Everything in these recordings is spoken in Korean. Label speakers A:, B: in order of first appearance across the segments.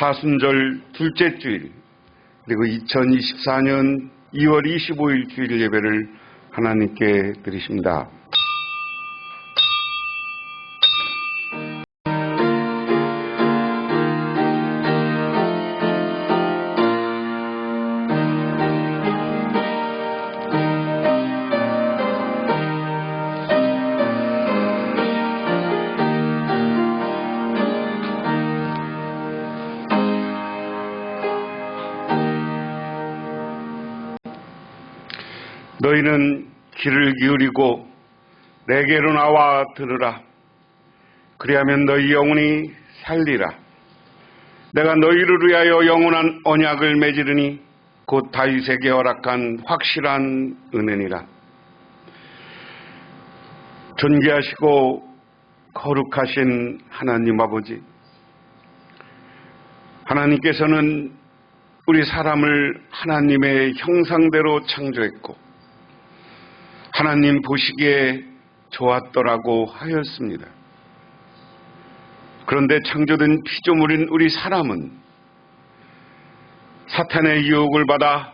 A: 사순절 둘째 주일, 그리고 2024년 2월 25일 주일 예배를 하나님께 드리십니다. 너희는 귀를 기울이고 내게로 나와 들으라. 그리하면 너희 영혼이 살리라. 내가 너희를 위하여 영원한 언약을 맺으리니 곧 다윗에게 허락한 확실한 은혜니라. 존귀하시고 거룩하신 하나님 아버지, 하나님께서는 우리 사람을 하나님의 형상대로 창조했고 하나님 보시기에 좋았더라고 하였습니다. 그런데 창조된 피조물인 우리 사람은 사탄의 유혹을 받아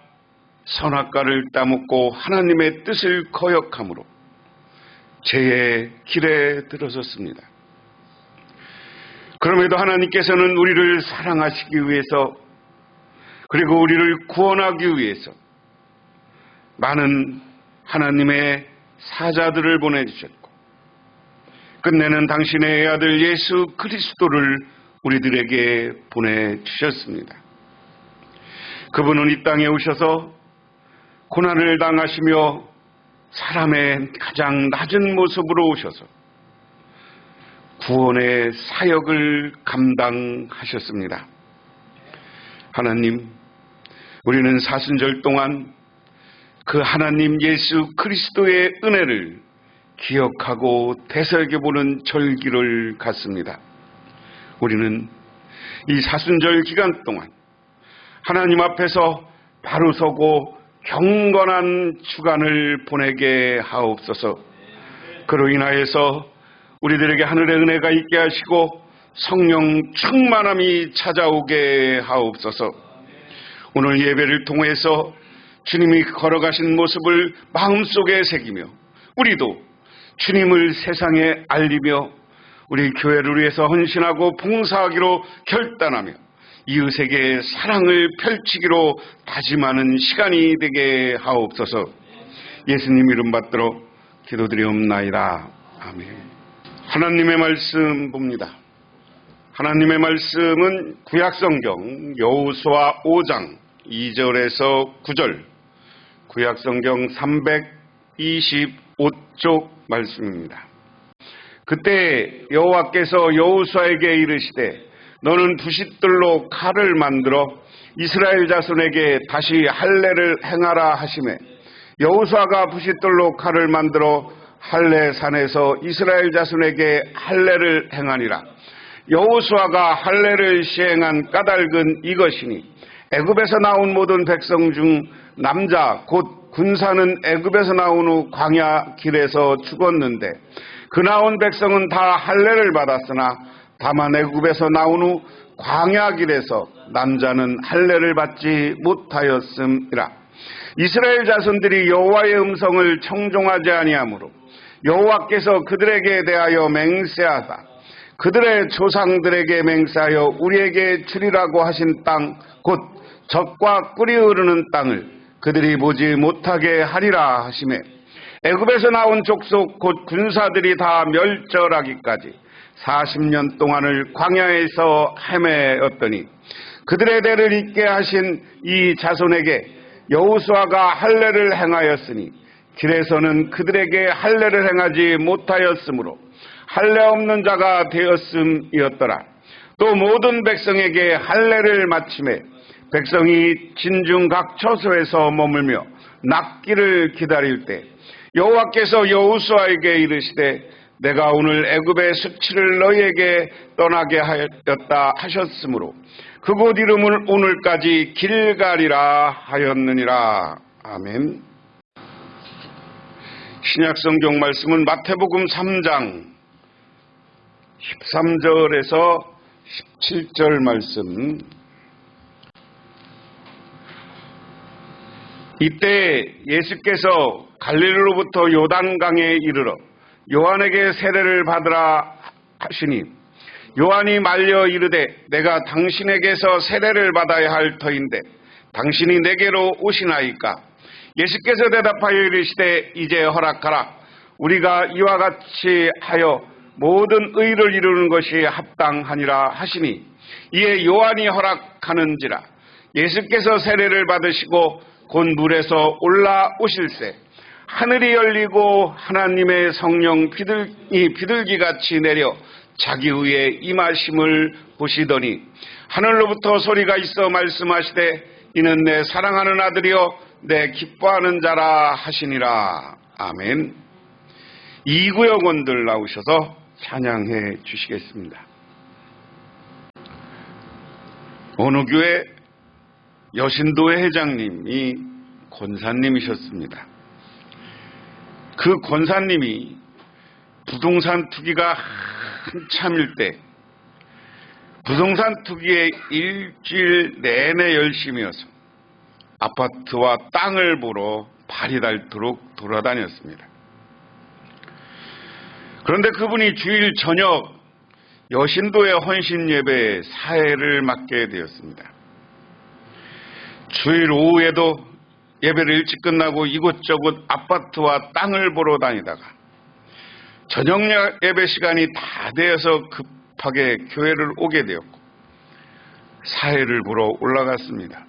A: 선악과를 따먹고 하나님의 뜻을 거역함으로 죄의 길에 들어섰습니다. 그럼에도 하나님께서는 우리를 사랑하시기 위해서, 그리고 우리를 구원하기 위해서 많은 하나님의 사자들을 보내주셨고 끝내는 당신의 아들 예수 그리스도를 우리들에게 보내주셨습니다. 그분은 이 땅에 오셔서 고난을 당하시며 사람의 가장 낮은 모습으로 오셔서 구원의 사역을 감당하셨습니다. 하나님, 우리는 사순절 동안 그 하나님 예수 그리스도의 은혜를 기억하고 되새겨보는 절기를 갖습니다. 우리는 이 사순절 기간 동안 하나님 앞에서 바로 서고 경건한 주간을 보내게 하옵소서. 그로 인하여서 우리들에게 하늘의 은혜가 있게 하시고 성령 충만함이 찾아오게 하옵소서. 오늘 예배를 통해서 주님이 걸어가신 모습을 마음속에 새기며 우리도 주님을 세상에 알리며 우리 교회를 위해서 헌신하고 봉사하기로 결단하며 이웃에게 사랑을 펼치기로 다짐하는 시간이 되게 하옵소서. 예수님 이름 받들어 기도드리옵나이다. 아멘. 하나님의 말씀 봅니다. 하나님의 말씀은 구약성경 여호수아 5장 2절에서 9절, 구약성경 325쪽 말씀입니다. 그때 여호와께서 여호수아에게 이르시되 너는 부싯돌로 칼을 만들어 이스라엘 자손에게 다시 할례를 행하라 하시매 여호수아가 부싯돌로 칼을 만들어 할례 산에서 이스라엘 자손에게 할례를 행하니라. 여호수아가 할례를 시행한 까닭은 이것이니 애굽에서 나온 모든 백성 중 남자 곧 군사는 애굽에서 나온 후 광야 길에서 죽었는데 그 나온 백성은 다 할례를 받았으나 다만 애굽에서 나온 후 광야 길에서 남자는 할례를 받지 못하였음이라. 이스라엘 자손들이 여호와의 음성을 청종하지 아니하므로 여호와께서 그들에게 대하여 맹세하사 그들의 조상들에게 맹세하여 우리에게 주리라고 하신 땅 곧 젖과 꿀이 흐르는 땅을 그들이 보지 못하게 하리라 하시매 애굽에서 나온 족속 곧 군사들이 다 멸절하기까지 40년 동안을 광야에서 헤매었더니 그들의 대를 잇게 하신 이 자손에게 여호수아가 할례를 행하였으니 길에서는 그들에게 할례를 행하지 못하였으므로 할례 없는 자가 되었음이었더라. 또 모든 백성에게 할례를 마치매 백성이 진중 각 처소에서 머물며 낫기를 기다릴 때 여호와께서 여호수아에게 이르시되 내가 오늘 애굽의 수치를 너희에게 떠나게 하였다 하셨으므로 그곳 이름을 오늘까지 길갈이라 하였느니라. 아멘. 신약성경 말씀은 마태복음 3장 13절에서 17절 말씀 이때 예수께서 갈릴리로부터 요단강에 이르러 요한에게 세례를 받으라 하시니 요한이 말려 이르되 내가 당신에게서 세례를 받아야 할 터인데 당신이 내게로 오시나이까? 예수께서 대답하여 이르시되 이제 허락하라. 우리가 이와 같이 하여 모든 의를 이루는 것이 합당하니라 하시니 이에 요한이 허락하는지라. 예수께서 세례를 받으시고 곧 물에서 올라오실새 하늘이 열리고 하나님의 성령 비둘기같이 내려 자기 위에 임하심을 보시더니 하늘로부터 소리가 있어 말씀하시되 이는 내 사랑하는 아들이요 내 기뻐하는 자라 하시니라. 아멘. 이구역원들 나오셔서 찬양해 주시겠습니다. 어느 교회 여신도회 회장님이 권사님이셨습니다. 그 권사님이 부동산 투기가 한참일 때 부동산 투기에 일주일 내내 열심히여서 아파트와 땅을 보러 발이 닳도록 돌아다녔습니다. 그런데 그분이 주일 저녁 여신도의 헌신 예배에 사회를 맡게 되었습니다. 주일 오후에도 예배를 일찍 끝나고 이곳저곳 아파트와 땅을 보러 다니다가 저녁 예배 시간이 다 되어서 급하게 교회를 오게 되었고 사회를 보러 올라갔습니다.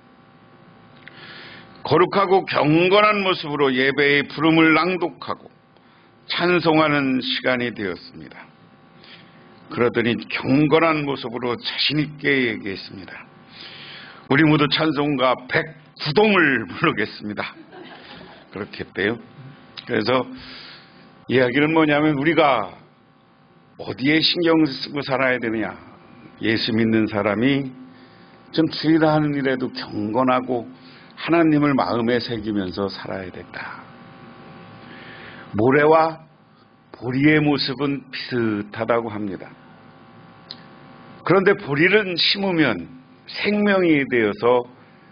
A: 거룩하고 경건한 모습으로 예배의 부름을 낭독하고 찬송하는 시간이 되었습니다. 그러더니 경건한 모습으로 자신있게 얘기했습니다. 우리 모두 찬송가 109동을 부르겠습니다. 그렇게 했대요. 그래서 이야기는 뭐냐면 우리가 어디에 신경 쓰고 살아야 되느냐. 예수 믿는 사람이 좀 주일에 하는 일에도 경건하고 하나님을 마음에 새기면서 살아야 된다. 모래와 보리의 모습은 비슷하다고 합니다. 그런데 보리를 심으면 생명이 되어서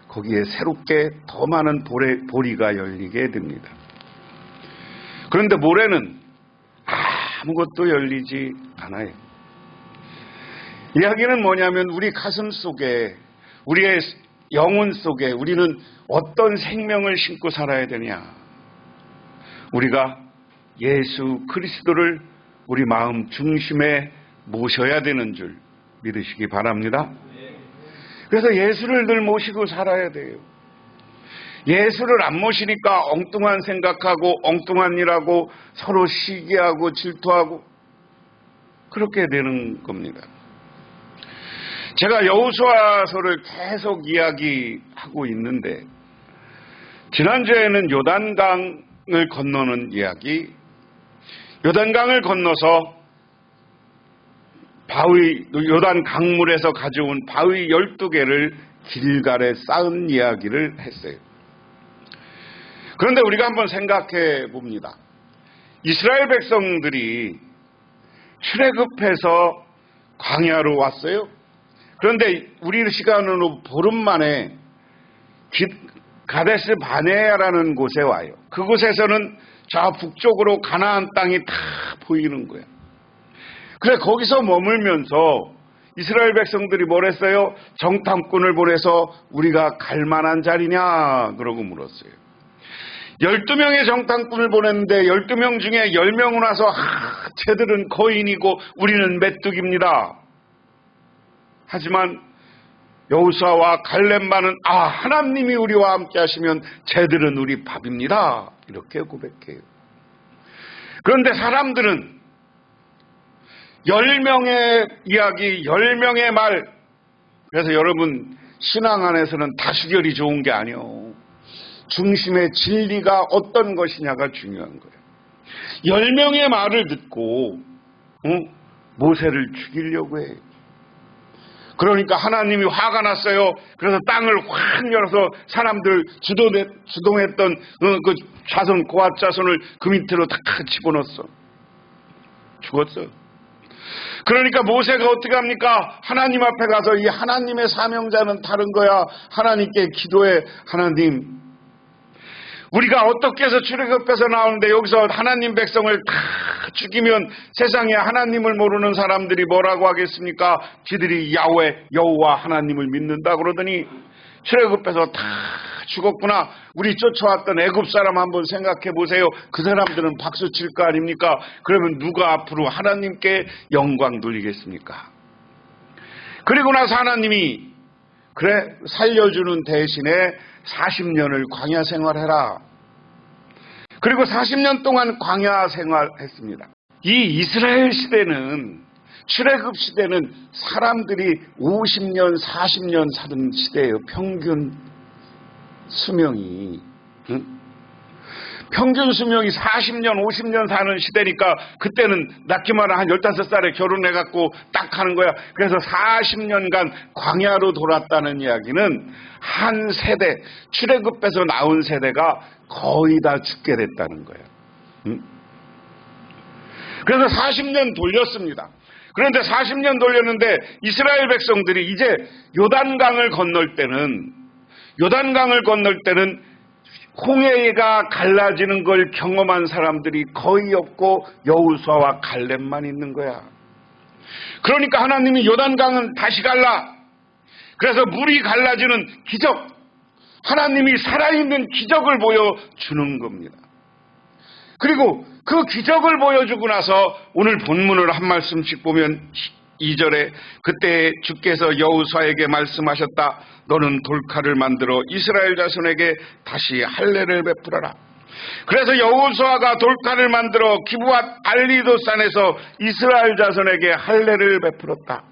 A: 거기에 새롭게 더 많은 보리가 열리게 됩니다. 그런데 모래는 아무것도 열리지 않아요. 이야기는 뭐냐면 우리 가슴 속에 우리의 영혼 속에 우리는 어떤 생명을 심고 살아야 되냐. 우리가 예수 그리스도를 우리 마음 중심에 모셔야 되는 줄 믿으시기 바랍니다. 그래서 예수를 늘 모시고 살아야 돼요. 예수를 안 모시니까 엉뚱한 생각하고 엉뚱한 일하고 서로 시기하고 질투하고 그렇게 되는 겁니다. 제가 여호수아서를 계속 이야기하고 있는데 지난주에는 요단강을 건너는 이야기, 요단강을 건너서 요단 강물에서 가져온 바위 12개를 길갈에 쌓은 이야기를 했어요. 그런데 우리가 한번 생각해 봅니다. 이스라엘 백성들이 출애굽해서 광야로 왔어요. 그런데 우리 시간으로 보름 만에 가데스 바네아라는 곳에 와요. 그곳에서는 저 북쪽으로 가나안 땅이 다 보이는 거예요. 그래서 거기서 머물면서 이스라엘 백성들이 뭘 했어요? 정탐꾼을 보내서 우리가 갈 만한 자리냐? 그러고 물었어요. 12명의 정탐꾼을 보냈는데 12명 중에 10명은 와서 쟤들은 거인이고 우리는 메뚜기입니다. 하지만 여호수아와 갈렙만은 하나님이 우리와 함께 하시면 쟤들은 우리 밥입니다. 이렇게 고백해요. 그런데 사람들은 10명의 이야기, 10명의 말. 그래서 여러분 신앙 안에서는 다수결이 좋은 게 아니에요. 중심의 진리가 어떤 것이냐가 중요한 거예요. 10명의 말을 듣고 모세를 죽이려고 해요. 그러니까 하나님이 화가 났어요. 그래서 땅을 확 열어서 사람들 주동했던 그 자손, 고앗 자손을 그 밑으로 다 집어넣었어. 죽었어. 그러니까 모세가 어떻게 합니까? 하나님 앞에 가서 이 하나님의 사명자는 다른 거야. 하나님께 기도해. 하나님, 우리가 어떻게 해서 출애굽해서 나오는데 여기서 하나님 백성을 다 죽이면 세상에 하나님을 모르는 사람들이 뭐라고 하겠습니까? 지들이 야훼 여호와 하나님을 믿는다 그러더니 출애굽해서 다 죽었구나. 우리 쫓아왔던 애굽 사람 한번 생각해 보세요. 그 사람들은 박수 칠 거 아닙니까? 그러면 누가 앞으로 하나님께 영광 돌리겠습니까? 그리고 나서 하나님이 그래 살려주는 대신에 40년을 광야 생활해라. 그리고 40년 동안 광야 생활했습니다. 이 이스라엘 시대는 출애굽 시대는 사람들이 50년 40년 사는 시대예요. 평균 수명이 평균 수명이 40년 50년 사는 시대니까 그때는 낳기만 한 15살에 결혼해갖고 딱 하는 거야. 그래서 40년간 광야로 돌았다는 이야기는 한 세대 출애굽해서 나온 세대가 거의 다 죽게 됐다는 거예요. 그래서 40년 돌렸습니다. 그런데 40년 돌렸는데 이스라엘 백성들이 이제 요단강을 건널 때는 홍해가 갈라지는 걸 경험한 사람들이 거의 없고 여호수아와 갈렙만 있는 거야. 그러니까 하나님이 요단강은 다시 갈라. 그래서 물이 갈라지는 기적, 하나님이 살아있는 기적을 보여주는 겁니다. 그리고 그 기적을 보여주고 나서 오늘 본문을 한 말씀씩 보면 2절에 그때 주께서 여호수아에게 말씀하셨다. 너는 돌칼을 만들어 이스라엘 자손에게 다시 할례를 베풀어라. 그래서 여호수아가 돌칼을 만들어 기브앗 알리도 산에서 이스라엘 자손에게 할례를 베풀었다.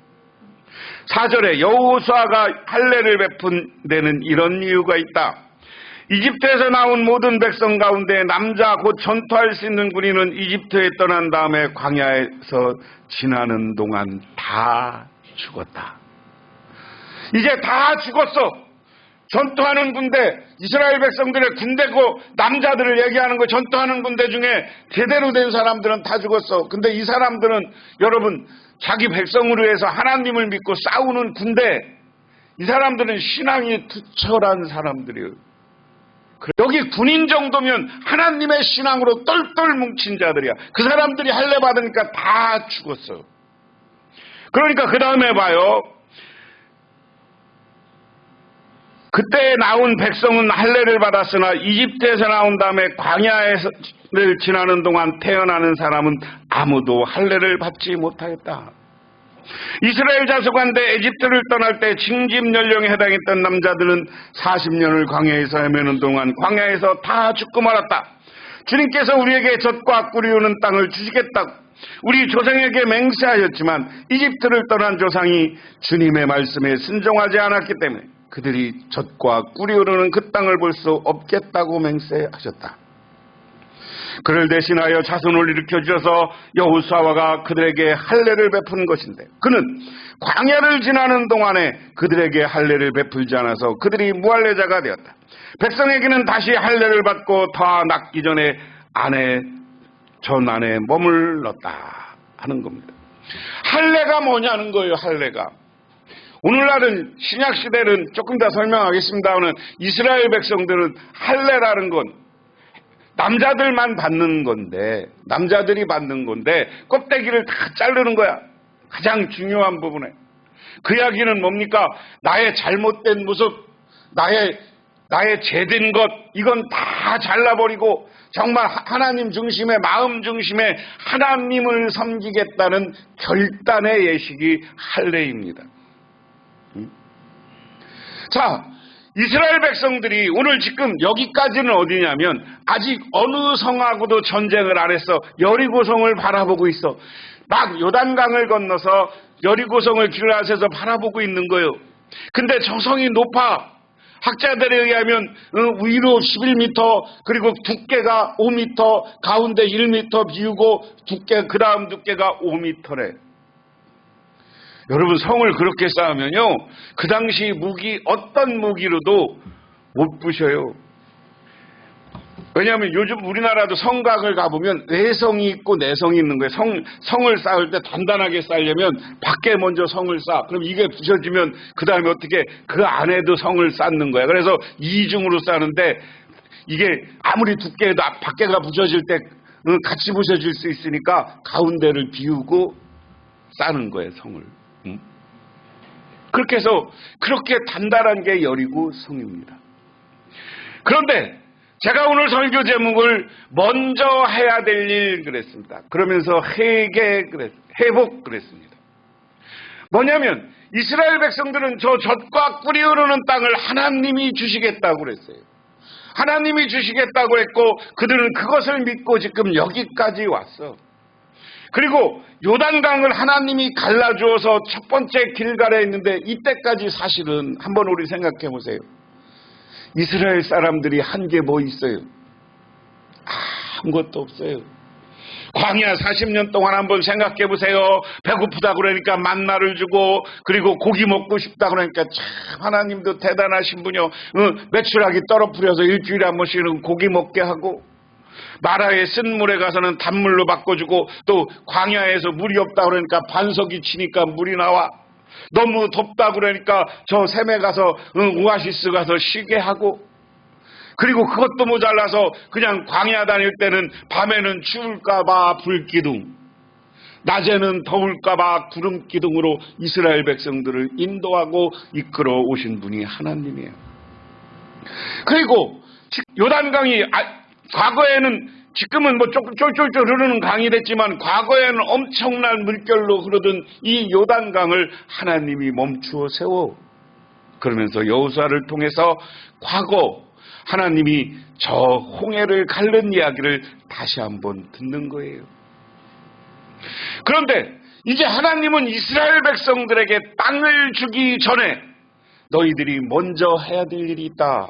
A: 4절에 여호수아가 할례를 베푼 데는 이런 이유가 있다. 이집트에서 나온 모든 백성 가운데 남자 곧 전투할 수 있는 군인은 이집트에 떠난 다음에 광야에서 지나는 동안 다 죽었다. 이제 다 죽었어. 전투하는 군대, 이스라엘 백성들의 군대고 남자들을 얘기하는 거 전투하는 군대 중에 제대로 된 사람들은 다 죽었어. 근데 이 사람들은 여러분 자기 백성을 위해서 하나님을 믿고 싸우는 군대, 이 사람들은 신앙이 투철한 사람들이에요. 여기 군인 정도면 하나님의 신앙으로 똘똘 뭉친 자들이야. 그 사람들이 할례 받으니까 다 죽었어. 그러니까 그 다음에 봐요. 그때 나온 백성은 할례를 받았으나 이집트에서 나온 다음에 광야를 지나는 동안 태어나는 사람은 아무도 할례를 받지 못하였다. 이스라엘 자손간데 에집트를 떠날 때 징집 연령에 해당했던 남자들은 40년을 광야에서 헤매는 동안 광야에서 다 죽고 말았다. 주님께서 우리에게 젖과 꿀이 흐르는 땅을 주시겠다고 우리 조상에게 맹세하였지만 이집트를 떠난 조상이 주님의 말씀에 순종하지 않았기 때문에 그들이 젖과 꿀이 흐르는 그 땅을 볼 수 없겠다고 맹세하셨다. 그를 대신하여 자손을 일으켜 주셔서 여호수아가 그들에게 할례를 베푸는 것인데 그는 광야를 지나는 동안에 그들에게 할례를 베풀지 않아서 그들이 무할례자가 되었다. 백성에게는 다시 할례를 받고 다 낫기 전에 전 안에 머물렀다 하는 겁니다. 할례가 뭐냐는 거예요. 할례가 오늘날은 신약시대는 조금 더 설명하겠습니다만 이스라엘 백성들은 할례라는 건 남자들만 받는 건데, 남자들이 받는 건데 껍데기를 다 자르는 거야. 가장 중요한 부분에. 그 이야기는 뭡니까? 나의 잘못된 모습, 나의 죄된 것, 이건 다 잘라버리고 정말 하나님 중심의 마음 중심의 하나님을 섬기겠다는 결단의 예식이 할례입니다. 자, 이스라엘 백성들이 오늘 지금 여기까지는 어디냐면 아직 어느 성하고도 전쟁을 안 했어. 여리고성을 바라보고 있어. 막 요단강을 건너서 여리고성을 길라앗에서 바라보고 있는 거예요. 근데 저 성이 높아. 학자들에 의하면 위로 11m 그리고 두께가 5m 가운데 1m 비우고 그 다음 두께가 5m래. 여러분 성을 그렇게 쌓으면요 그 당시 무기 어떤 무기로도 못 부셔요. 왜냐하면 요즘 우리나라도 성곽을 가보면 외성이 있고 내성이 있는 거예요. 성을 쌓을 때 단단하게 쌓으려면 밖에 먼저 성을 쌓아. 그럼 이게 부셔지면 그 다음에 어떻게 그 안에도 성을 쌓는 거야. 그래서 이중으로 쌓는데 이게 아무리 두께도 밖에가 부서질 때 같이 부서질 수 있으니까 가운데를 비우고 싸는 거예요, 성을. 그렇게 해서 그렇게 단단한 게 여리고 성입니다. 그런데 제가 오늘 설교 제목을 먼저 해야 될 일 그랬습니다. 그러면서 회복 그랬습니다. 뭐냐면 이스라엘 백성들은 저 젖과 꿀이 흐르는 땅을 하나님이 주시겠다고 그랬어요. 하나님이 주시겠다고 했고 그들은 그것을 믿고 지금 여기까지 왔어. 그리고 요단강을 하나님이 갈라주어서 첫 번째 길갈에 있는데 이때까지 사실은 한번 우리 생각해 보세요. 이스라엘 사람들이 한 게 뭐 있어요? 아무것도 없어요. 광야 40년 동안 한번 생각해 보세요. 배고프다 그러니까 만나를 주고 그리고 고기 먹고 싶다 그러니까 참 하나님도 대단하신 분이요. 메추라기 떨어뜨려서 일주일에 한 번씩은 고기 먹게 하고 마라의 쓴물에 가서는 단물로 바꿔주고 또 광야에서 물이 없다 그러니까 반석이 치니까 물이 나와. 너무 덥다 그러니까 저 샘에 가서 오아시스 가서 쉬게 하고 그리고 그것도 모자라서 그냥 광야 다닐 때는 밤에는 추울까봐 불기둥 낮에는 더울까봐 구름기둥으로 이스라엘 백성들을 인도하고 이끌어 오신 분이 하나님이에요. 그리고 요단강이 과거에는 지금은 뭐 쫄쫄쫄 흐르는 강이 됐지만 과거에는 엄청난 물결로 흐르던 이 요단강을 하나님이 멈추어 세워 그러면서 여호수아를 통해서 과거 하나님이 저 홍해를 가른 이야기를 다시 한번 듣는 거예요. 그런데 이제 하나님은 이스라엘 백성들에게 땅을 주기 전에 너희들이 먼저 해야 될 일이 있다.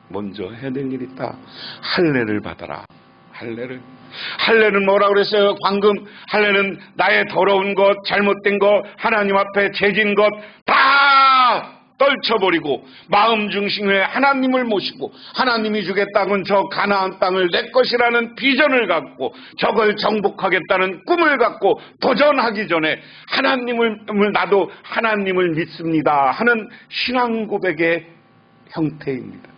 A: 먼저 해야 될 일이 있다. 할례를 받아라. 할례는 뭐라 그랬어요? 방금 할례는 나의 더러운 것, 잘못된 것, 하나님 앞에 죄진 것 다 떨쳐버리고 마음 중심에 하나님을 모시고 하나님이 주겠다는 저 가나안 땅을 내 것이라는 비전을 갖고 저걸 정복하겠다는 꿈을 갖고 도전하기 전에 나도 하나님을 믿습니다 하는 신앙 고백의 형태입니다.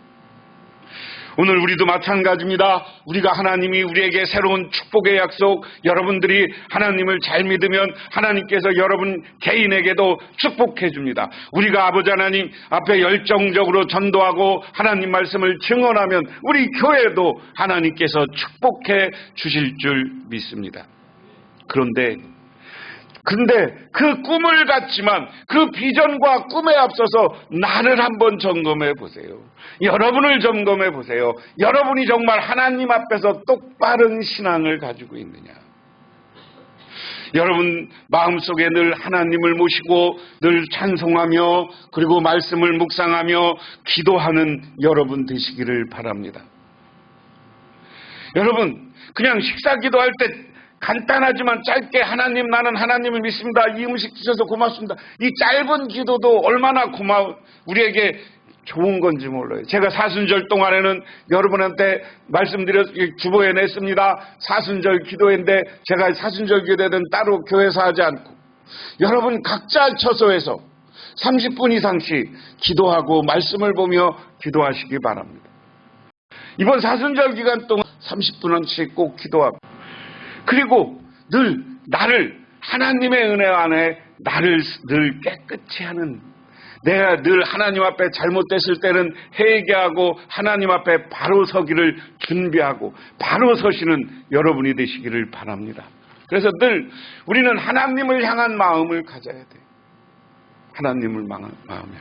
A: 오늘 우리도 마찬가지입니다. 우리가 하나님이 우리에게 새로운 축복의 약속, 여러분들이 하나님을 잘 믿으면 하나님께서 여러분 개인에게도 축복해 줍니다. 우리가 아버지 하나님 앞에 열정적으로 전도하고 하나님 말씀을 증언하면 우리 교회도 하나님께서 축복해 주실 줄 믿습니다. 그런데 그 꿈을 갖지만 그 비전과 꿈에 앞서서 나를 한번 점검해 보세요. 여러분을 점검해 보세요. 여러분이 정말 하나님 앞에서 똑바른 신앙을 가지고 있느냐. 여러분 마음속에 늘 하나님을 모시고 늘 찬송하며 그리고 말씀을 묵상하며 기도하는 여러분 되시기를 바랍니다. 여러분 그냥 식사 기도할 때 간단하지만 짧게 하나님 나는 하나님을 믿습니다. 이 음식 주셔서 고맙습니다. 이 짧은 기도도 얼마나 우리에게 좋은 건지 몰라요. 제가 사순절 동안에는 여러분한테 주보에 냈습니다. 사순절 기도회인데 제가 사순절 기도회는 따로 교회에서 하지 않고 여러분 각자 처소에서 30분 이상씩 기도하고 말씀을 보며 기도하시기 바랍니다. 이번 사순절 기간 동안 30분씩 꼭 기도하고 그리고 늘 나를 하나님의 은혜 안에 나를 늘 깨끗이 하는 내가 늘 하나님 앞에 잘못됐을 때는 회개하고 하나님 앞에 바로 서기를 준비하고 바로 서시는 여러분이 되시기를 바랍니다. 그래서 늘 우리는 하나님을 향한 마음을 가져야 돼요. 하나님을 향한 마음이요.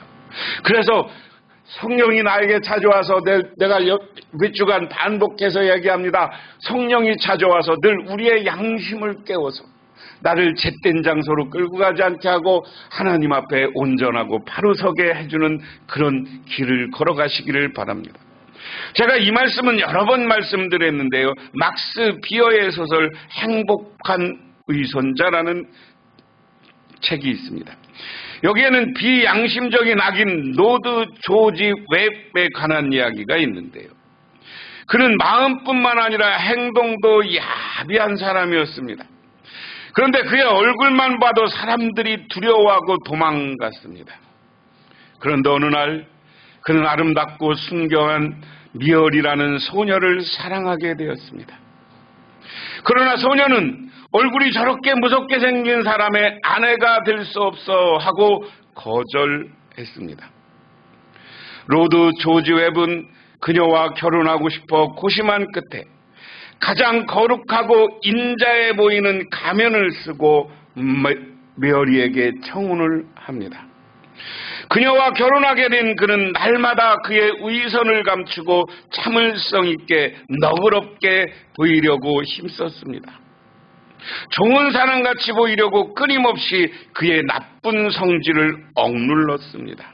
A: 그래서 성령이 나에게 찾아와서 내가 몇 주간 반복해서 얘기합니다. 성령이 찾아와서 늘 우리의 양심을 깨워서 나를 잿된 장소로 끌고 가지 않게 하고 하나님 앞에 온전하고 바로 서게 해주는 그런 길을 걸어가시기를 바랍니다. 제가 이 말씀은 여러 번 말씀드렸는데요. 막스 비어의 소설 행복한 의손자라는 책이 있습니다. 여기에는 비양심적인 악인 노드 조지 웹에 관한 이야기가 있는데요. 그는 마음뿐만 아니라 행동도 야비한 사람이었습니다. 그런데 그의 얼굴만 봐도 사람들이 두려워하고 도망갔습니다. 그런데 어느 날 그는 아름답고 순경한 미얼이라는 소녀를 사랑하게 되었습니다. 그러나 소녀는 얼굴이 저렇게 무섭게 생긴 사람의 아내가 될 수 없어 하고 거절했습니다. 로드 조지 웹은 그녀와 결혼하고 싶어 고심한 끝에 가장 거룩하고 인자해 보이는 가면을 쓰고 메어리에게 청혼을 합니다. 그녀와 결혼하게 된 그는 날마다 그의 위선을 감추고 참을성 있게 너그럽게 보이려고 힘썼습니다. 좋은 사람같이 보이려고 끊임없이 그의 나쁜 성질을 억눌렀습니다.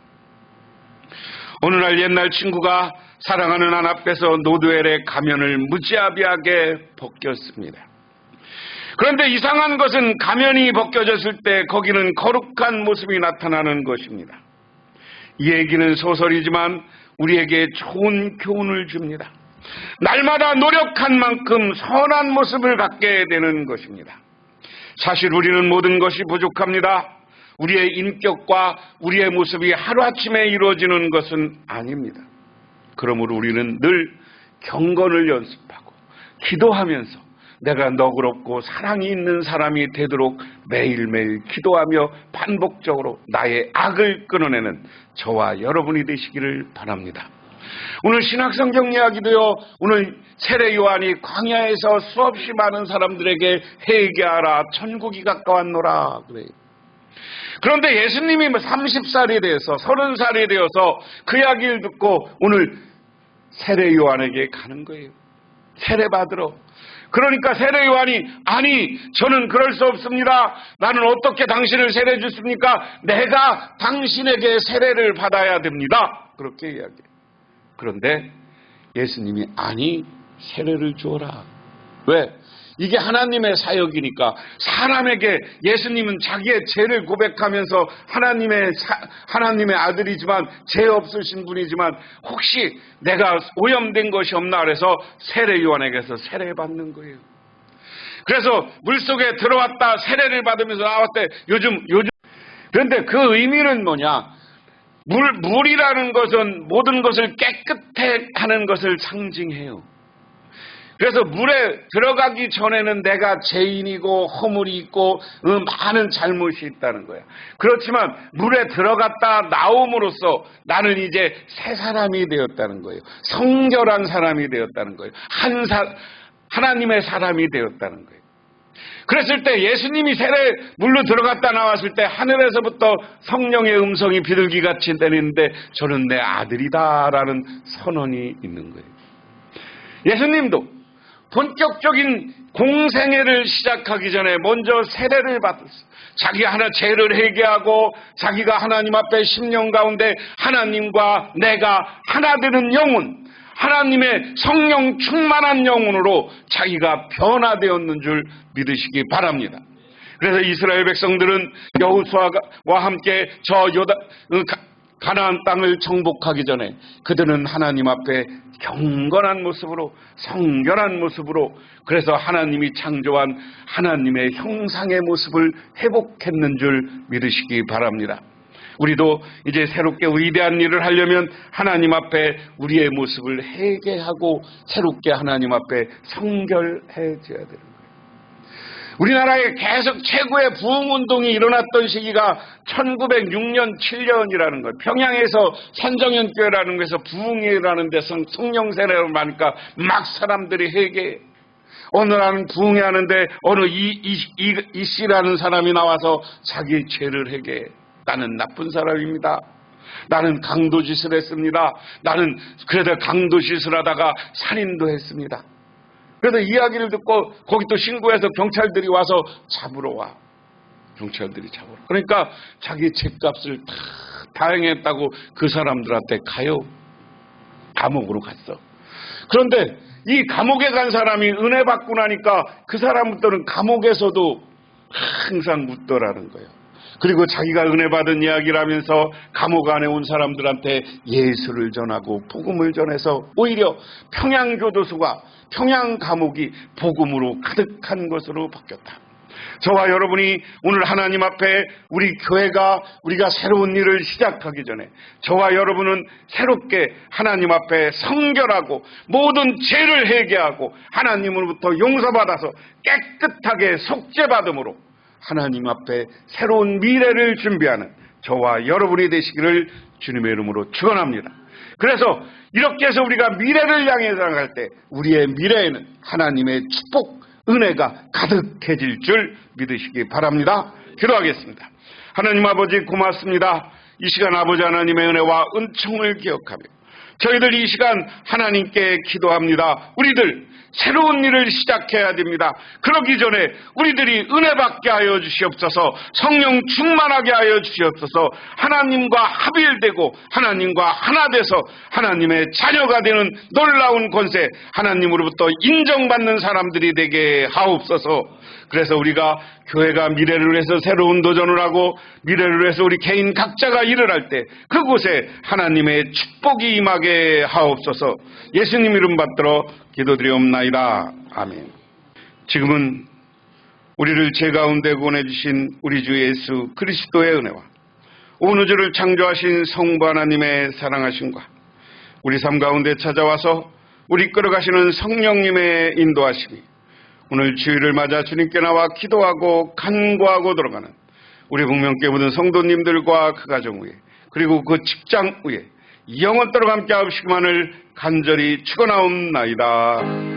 A: 어느 날 옛날 친구가 사랑하는 한 앞에서 노드웰의 가면을 무지하게 벗겼습니다. 그런데 이상한 것은 가면이 벗겨졌을 때 거기는 거룩한 모습이 나타나는 것입니다. 이 얘기는 소설이지만 우리에게 좋은 교훈을 줍니다. 날마다 노력한 만큼 선한 모습을 갖게 되는 것입니다. 사실 우리는 모든 것이 부족합니다. 우리의 인격과 우리의 모습이 하루아침에 이루어지는 것은 아닙니다. 그러므로 우리는 늘 경건을 연습하고 기도하면서 내가 너그럽고 사랑이 있는 사람이 되도록 매일매일 기도하며 반복적으로 나의 악을 끊어내는 저와 여러분이 되시기를 바랍니다. 오늘 신학성경 이야기도요, 오늘 세례 요한이 광야에서 수없이 많은 사람들에게 회개하라 천국이 가까웠노라 그래요. 그런데 예수님이 30살이 되어서 30살이 되어서 그 이야기를 듣고 오늘 세례 요한에게 가는 거예요. 세례 받으러. 그러니까 세례 요한이 아니 저는 그럴 수 없습니다. 나는 어떻게 당신을 세례 줬습니까? 내가 당신에게 세례를 받아야 됩니다. 그렇게 이야기해요. 그런데 예수님이 아니 하늘을 주어라. 왜? 이게 하나님의 사역이니까. 사람에게 예수님은 자기의 죄를 고백하면서 하나님의 아들이지만 죄 없으신 분이지만 혹시 내가 오염된 것이 없나 그래서 세례 요한에게서 세례받는 거예요. 그래서 물속에 들어왔다 세례를 받으면서 나왔대. 요즘 그런데 그 의미는 뭐냐? 물이라는 것은 모든 것을 깨끗해 하는 것을 상징해요. 그래서 물에 들어가기 전에는 내가 죄인이고 허물이 있고 많은 잘못이 있다는 거야. 그렇지만 물에 들어갔다 나옴으로써 나는 이제 새 사람이 되었다는 거예요. 성결한 사람이 되었다는 거예요. 하나님의 사람이 되었다는 거예요. 그랬을 때 예수님이 물로 들어갔다 나왔을 때 하늘에서부터 성령의 음성이 비둘기같이 내리는데 저는 내 아들이다라는 선언이 있는 거예요. 예수님도 본격적인 공생애를 시작하기 전에 먼저 세례를 받았어요. 자기가 죄를 회개하고 자기가 하나님 앞에 10년 가운데 하나님과 내가 하나 되는 영혼, 하나님의 성령 충만한 영혼으로 자기가 변화되었는 줄 믿으시기 바랍니다. 그래서 이스라엘 백성들은 여호수아와 함께 가나안 땅을 정복하기 전에 그들은 하나님 앞에 경건한 모습으로 성결한 모습으로 그래서 하나님이 창조한 하나님의 형상의 모습을 회복했는 줄 믿으시기 바랍니다. 우리도 이제 새롭게 위대한 일을 하려면 하나님 앞에 우리의 모습을 회개하고 새롭게 하나님 앞에 성결해져야 되는 거예요. 우리나라에 계속 최고의 부흥운동이 일어났던 시기가 1906년, 7년이라는 거예요. 평양에서 산정연교회라는 곳에서 부흥회라는 데서 성령세례를 받으니까 막 사람들이 회개해. 어느 날은 부흥회 하는데 어느 이 씨라는 사람이 나와서 자기 죄를 회개해. 나는 나쁜 사람입니다. 나는 강도짓을 했습니다. 나는 그래도 강도짓을 하다가 살인도 했습니다. 그래서 이야기를 듣고 거기 또 신고해서 경찰들이 와서 잡으러 와. 경찰들이 잡으러. 그러니까 자기 죄값을 다 행했다고 그 사람들한테 가요. 감옥으로 갔어. 그런데 이 감옥에 간 사람이 은혜 받고 나니까 그 사람들은 감옥에서도 항상 묻더라는 거예요. 그리고 자기가 은혜 받은 이야기를 하면서 감옥 안에 온 사람들한테 예수를 전하고 복음을 전해서 오히려 평양교도소가 평양 감옥이 복음으로 가득한 것으로 바뀌었다. 저와 여러분이 오늘 하나님 앞에 우리 교회가 우리가 새로운 일을 시작하기 전에 저와 여러분은 새롭게 하나님 앞에 성결하고 모든 죄를 회개하고 하나님으로부터 용서받아서 깨끗하게 속죄받음으로 하나님 앞에 새로운 미래를 준비하는 저와 여러분이 되시기를 주님의 이름으로 축원합니다. 그래서 이렇게 해서 우리가 미래를 향해 나아갈 때 우리의 미래에는 하나님의 축복, 은혜가 가득해질 줄 믿으시기 바랍니다. 기도하겠습니다. 하나님 아버지 고맙습니다. 이 시간 아버지 하나님의 은혜와 은총을 기억하며 저희들 이 시간 하나님께 기도합니다. 우리들 새로운 일을 시작해야 됩니다. 그러기 전에 우리들이 은혜 받게 하여 주시옵소서. 성령 충만하게 하여 주시옵소서. 하나님과 합일되고 하나님과 하나 돼서 하나님의 자녀가 되는 놀라운 권세, 하나님으로부터 인정받는 사람들이 되게 하옵소서. 그래서 우리가 교회가 미래를 위해서 새로운 도전을 하고 미래를 위해서 우리 개인 각자가 일을 할 때 그곳에 하나님의 축복이 임하게 하옵소서. 예수님 이름 받들어 기도드리옵나이다. 아멘. 지금은 우리를 죄 가운데 구원해 주신 우리 주 예수 그리스도의 은혜와 온 우주를 창조하신 성부 하나님의 사랑하심과 우리 삶 가운데 찾아와서 우리 끌어가시는 성령님의 인도하심이 오늘 주일을 맞아 주님께 나와 기도하고 간구하고 들어가는 우리 북명교회 모든 성도님들과 그 가정 위에 그리고 그 직장 위에 영원토록 함께 하시기만을 간절히 축원하옵나이다.